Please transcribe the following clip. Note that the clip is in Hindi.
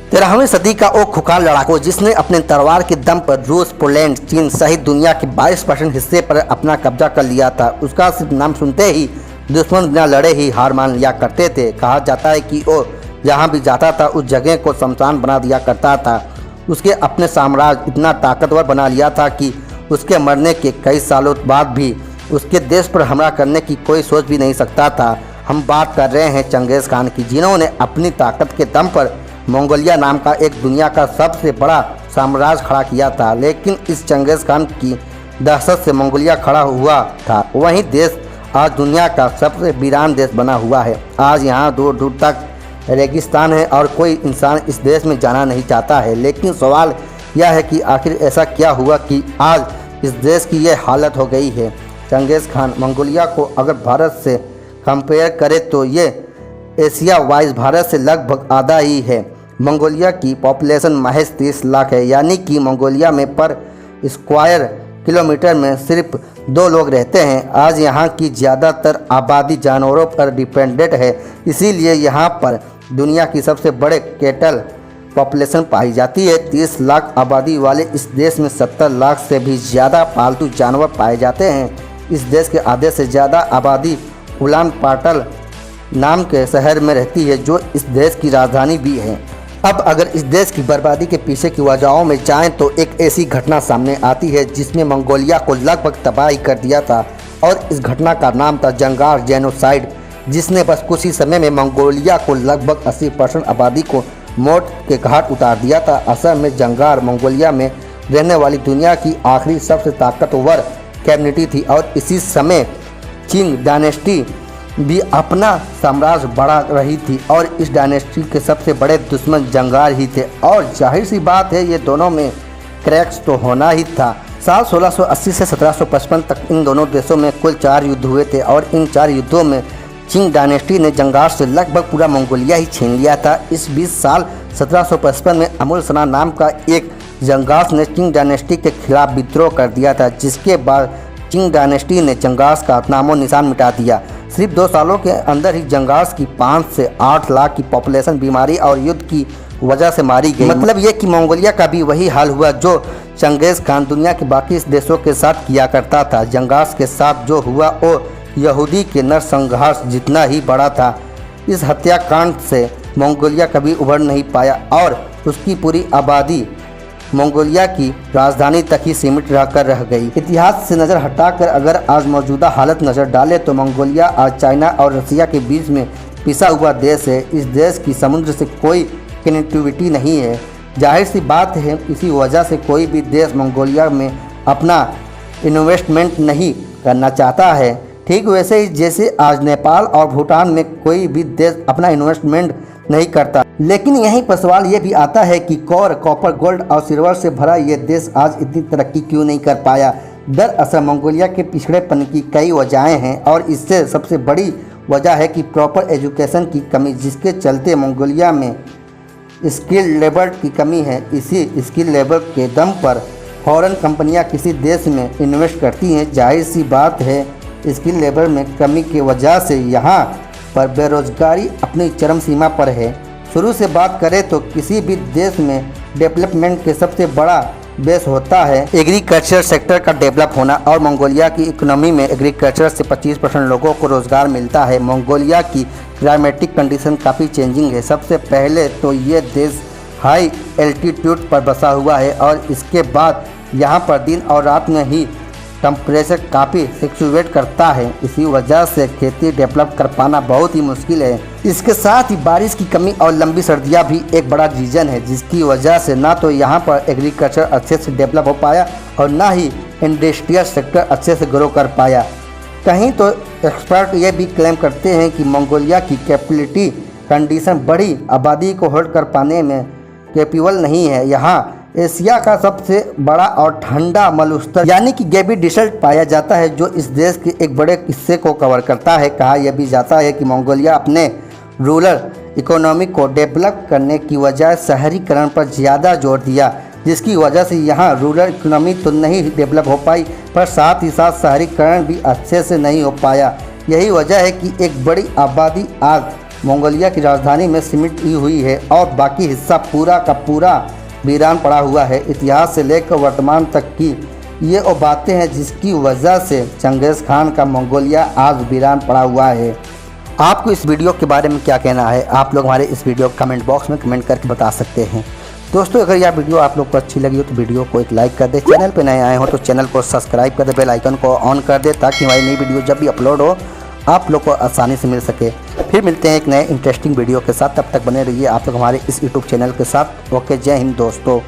13वीं सदी का वो खुखार लड़ाकू जिसने अपने तलवार के दम पर रूस, पोलैंड, चीन सहित दुनिया के 22% हिस्से पर अपना कब्जा कर लिया था। उसका सिर्फ नाम सुनते ही दुश्मन बिना लड़े ही हार मान लिया करते थे। कहा जाता है कि वो जहाँ भी जाता था उस जगह को शमशान बना दिया करता था। उसके अपने साम्राज्य इतना ताकतवर बना लिया था कि उसके मरने के कई सालों बाद भी उसके देश पर हमला करने की कोई सोच भी नहीं सकता था। हम बात कर रहे हैं चंगेज़ खान की, जिन्होंने अपनी ताकत के दम पर मंगोलिया नाम का एक दुनिया का सबसे बड़ा साम्राज्य खड़ा किया था। लेकिन इस चंगेज़ खान की दहशत से मंगोलिया खड़ा हुआ था, वहीं देश आज दुनिया का सबसे वीरान देश बना हुआ है। आज यहाँ दूर दूर तक रेगिस्तान है और कोई इंसान इस देश में जाना नहीं चाहता है। लेकिन सवाल यह है कि आखिर ऐसा क्या हुआ कि आज इस देश की यह हालत हो गई है। चंगेज़ खान मंगोलिया को अगर भारत से कंपेयर करें तो ये एशिया वाइज भारत से लगभग आधा ही है। मंगोलिया की पॉपुलेशन महज 30 लाख है, यानी कि मंगोलिया में पर स्क्वायर किलोमीटर में सिर्फ 2 लोग रहते हैं। आज यहाँ की ज़्यादातर आबादी जानवरों पर डिपेंडेंट है, इसीलिए यहाँ पर दुनिया की सबसे बड़े कैटल पॉपुलेशन पाई जाती है। 30 लाख आबादी वाले इस देश में 70 लाख से भी ज़्यादा पालतू जानवर पाए जाते हैं। इस देश के आधे से ज़्यादा आबादी उलान बाटर नाम के शहर में रहती है, जो इस देश की राजधानी भी है। अब अगर इस देश की बर्बादी के पीछे की वजहों में जाएं तो एक ऐसी घटना सामने आती है जिसने मंगोलिया को लगभग तबाही कर दिया था, और इस घटना का नाम था जंगार जेनोसाइड, जिसने बस कुछ ही समय में मंगोलिया को लगभग 80% आबादी को मौत के घाट उतार दिया था। असल में जंगार मंगोलिया में रहने वाली दुनिया की आखिरी सबसे ताकतवर कम्युनिटी थी, और इसी समय चिंग डायनेस्टी भी अपना साम्राज्य बढ़ा रही थी, और इस डायनेस्टी के सबसे बड़े दुश्मन जंगार ही थे। और जाहिर सी बात है ये दोनों में क्रैक्स तो होना ही था। साल 1680 से 1755 तक इन दोनों देशों में कुल 4 युद्ध हुए थे, और इन 4 युद्धों में चिंग डायनेस्टी ने जंगार से लगभग पूरा मंगोलिया ही छीन लिया था। इस 20 साल 1755 में अमूल सना नाम का एक जंगास ने चिंग डायनेस्टी के खिलाफ विद्रोह कर दिया था, जिसके बाद चिंग डायनेस्टी ने जंगास का नामो निशान मिटा दिया। सिर्फ 2 सालों के अंदर ही जंगास की 5 से 8 लाख की पॉपुलेशन बीमारी और युद्ध की वजह से मारी गई। मतलब ये कि मंगोलिया का भी वही हाल हुआ जो चंगेज़ खान दुनिया के बाकी देशों के साथ किया करता था। जंगास के साथ जो हुआ वो यहूदी के नरसंहार जितना ही बड़ा था। इस हत्याकांड से मंगोलिया कभी उभर नहीं पाया, और उसकी पूरी आबादी मंगोलिया की राजधानी तक ही सीमित रह गई। इतिहास से नज़र हटाकर अगर आज मौजूदा हालत नज़र डालें तो मंगोलिया आज चाइना और रसिया के बीच में पिसा हुआ देश है। इस देश की समुद्र से कोई कनेक्टिविटी नहीं है। जाहिर सी बात है इसी वजह से कोई भी देश मंगोलिया में अपना इन्वेस्टमेंट नहीं करना चाहता है। ठीक वैसे ही जैसे आज नेपाल और भूटान में कोई भी देश अपना इन्वेस्टमेंट नहीं करता। लेकिन यहीं पर सवाल ये भी आता है कि कॉपर, गोल्ड और सिल्वर से भरा ये देश आज इतनी तरक्की क्यों नहीं कर पाया। दरअसल मंगोलिया के पिछड़ेपन की कई वजहें हैं, और इससे सबसे बड़ी वजह है कि प्रॉपर एजुकेशन की कमी, जिसके चलते मंगोलिया में स्किल लेबर की कमी है। इसी स्किल लेबर के दम पर फॉरेन कंपनियां किसी देश में इन्वेस्ट करती हैं। जाहिर सी बात है स्किल लेबर में कमी की वजह से यहाँ पर बेरोजगारी अपनी चरम सीमा पर है। शुरू से बात करें तो किसी भी देश में डेवलपमेंट के सबसे बड़ा बेस होता है एग्रीकल्चर सेक्टर का डेवलप होना, और मंगोलिया की इकोनॉमी में एग्रीकल्चर से 25% लोगों को रोज़गार मिलता है। मंगोलिया की क्लाइमेटिक कंडीशन काफ़ी चेंजिंग है। सबसे पहले तो ये देश हाई एल्टीट्यूड पर बसा हुआ है, और इसके बाद यहाँ पर दिन और रात में ही टेम्परेचर काफ़ी फ्लक्चुएट करता है। इसी वजह से खेती डेवलप कर पाना बहुत ही मुश्किल है। इसके साथ ही बारिश की कमी और लंबी सर्दियाँ भी एक बड़ा रीज़न है, जिसकी वजह से ना तो यहाँ पर एग्रीकल्चर अच्छे से डेवलप हो पाया और ना ही इंडस्ट्रियल सेक्टर अच्छे से ग्रो कर पाया। कहीं तो एक्सपर्ट ये भी क्लेम करते हैं कि मंगोलिया की कैपेबिलिटी कंडीशन बड़ी आबादी को होल्ड कर पाने में कैपेबल नहीं है। यहाँ एशिया का सबसे बड़ा और ठंडा मरुस्थल यानी कि गेबी डिसर्ट पाया जाता है, जो इस देश के एक बड़े हिस्से को कवर करता है। कहा यह भी जाता है कि मंगोलिया अपने रूरल इकोनॉमी को डेवलप करने की वजह शहरीकरण पर ज़्यादा जोर दिया, जिसकी वजह से यहाँ रूरल इकोनॉमी तो नहीं डेवलप हो पाई, पर साथ ही शहरीकरण भी अच्छे से नहीं हो पाया। यही वजह है कि एक बड़ी आबादी आज मंगोलिया की राजधानी में सिमटी हुई है और बाकी हिस्सा पूरा का पूरा वीरान पड़ा हुआ है। इतिहास से लेकर वर्तमान तक की ये वो बातें हैं जिसकी वजह से चंगेज़ खान का मंगोलिया आज वीरान पड़ा हुआ है। आपको इस वीडियो के बारे में क्या कहना है? आप लोग हमारे इस वीडियो कमेंट बॉक्स में कमेंट करके बता सकते हैं। दोस्तों, अगर यह वीडियो आप लोग को अच्छी लगी हो तो वीडियो को एक लाइक कर दे। चैनल पर नए आए हो तो चैनल को सब्सक्राइब कर दे, बेल आइकन को ऑन कर दे ताकि हमारी नई वीडियो जब भी अपलोड हो आप लोग को आसानी से मिल सके। फिर मिलते हैं एक नए इंटरेस्टिंग वीडियो के साथ। तब तक बने रहिए आप लोग हमारे इस यूट्यूब चैनल के साथ। ओके, जय हिंद दोस्तों।